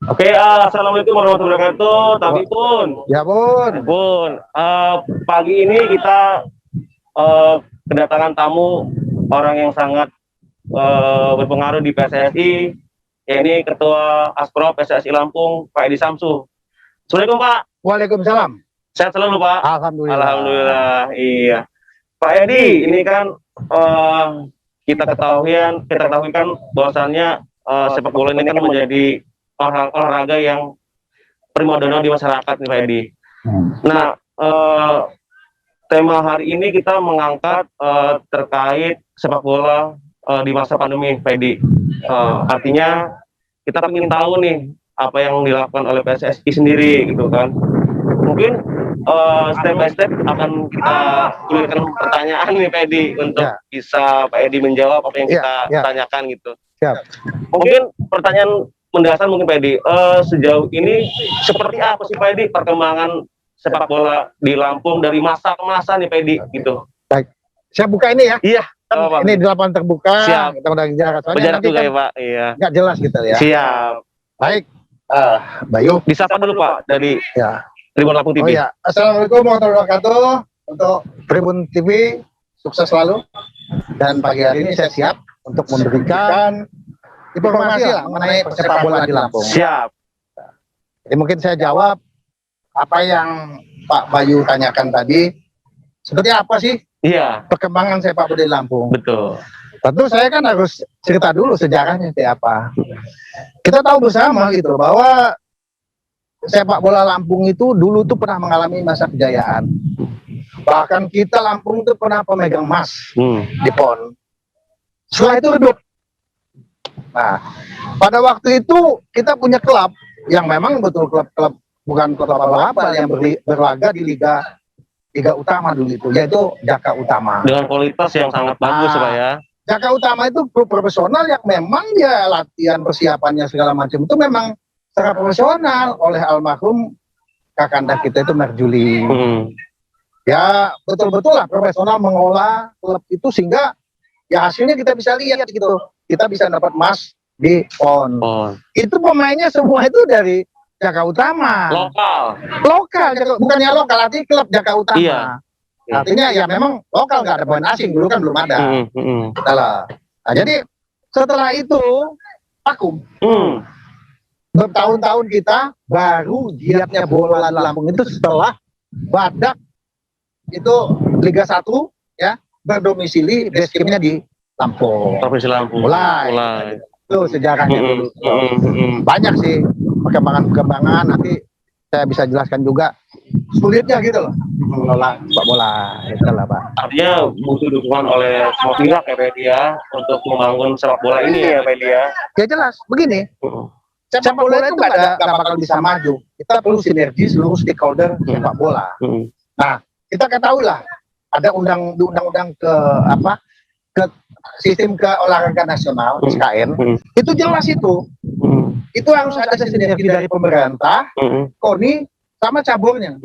Oke, assalamualaikum warahmatullahi wabarakatuh. Tapi pun, Ya bun. pagi ini kita kedatangan tamu orang yang sangat berpengaruh di PSSI, yakni Ketua Aspro PSSI Lampung, Pak Edi Samsu. Assalamualaikum Pak. Waalaikumsalam. Sehat selalu Pak. Alhamdulillah. Alhamdulillah. Iya. Pak Edi, ini kan kita ketahui kan bahwasannya sepak bola ini kan menjadi olahraga yang primadona di masyarakat nih Pak Edi. Nah, tema hari ini kita mengangkat terkait sepak bola di masa pandemi Pak Edi. Artinya kita ingin tahu nih apa yang dilakukan oleh PSSI sendiri gitu kan. Mungkin step by step akan kita berikan pertanyaan nih Pak Edi untuk bisa Pak Edi menjawab apa yang kita tanyakan gitu. Mungkin pertanyaan mendasar mungkin Pak Edi, sejauh ini seperti apa sih Pak Edi perkembangan sepak bola di Lampung dari masa ke masa nih Pak Edi gitu. Baik, saya buka ini ya. Iya. Ini di lapangan terbuka. Siap. Kita udah jarak. Berjarak juga ya Pak. Iya. Nggak jelas kita ya. Siap. Baik. Bayu. Disapa dulu Pak dari Tribun Lampung TV. Oh ya. Assalamualaikum warahmatullahi wabarakatuh. Untuk Tribun TV sukses selalu. Dan pagi hari ini saya siap untuk memberikan informasi lah mengenai sepak bola di Lampung. Siap. Jadi mungkin saya jawab apa yang Pak Bayu tanyakan tadi. Seperti apa sih perkembangan sepak bola di Lampung? Betul. Tentu saya kan harus cerita dulu sejarahnya seperti apa. Kita tahu bersama gitu bahwa sepak bola Lampung itu dulu tuh pernah mengalami masa kejayaan. Bahkan kita Lampung itu pernah pemegang emas di PON. Setelah itu redup. Nah, pada waktu itu kita punya klub yang memang betul klub-klub bukan klub abal-abal yang berlaga di liga utama dulu itu, yaitu Jaka Utama. Dengan kualitas yang sangat bagus Pak ya. Jaka Utama itu klub profesional yang memang dia latihan persiapannya segala macam itu memang secara profesional oleh almarhum kakanda kita itu Merjuli. Ya betul-betul lah profesional mengolah klub itu sehingga ya hasilnya kita bisa lihat gitu. Kita bisa dapat emas di PON. Itu pemainnya semua itu dari Jaka Utama. Lokal, bukannya lokal, artinya klub Jaka Utama. Iya. Artinya ya memang lokal, nggak ada pemain asing, dulu kan belum ada. Nah, jadi setelah itu vakum. Bertahun-tahun kita baru giatnya bola di Lampung itu setelah Badak itu Liga 1 ya berdomisili basecampnya di Lampung. Provinsi Lampung. Mulai. Itu sejarahnya dulu. Banyak sih perkembangan nanti saya bisa jelaskan juga sulitnya gitu loh mengelola sepak bola itu lah Pak. Artinya butuh dukungan oleh semua pihak ya Pak Edi ya untuk membangun sepak bola ini ya Pak Edi ya. Ya jelas begini. Sepak bola itu nggak bakal bisa maju. Kita perlu sinergi seluruh stakeholder sepak bola. Nah kita ketahui lah ada undang-undang ke sistem keolahragaan nasional SKN itu jelas itu harus ada sinergi dari pemerintah, KONI sama caburnya.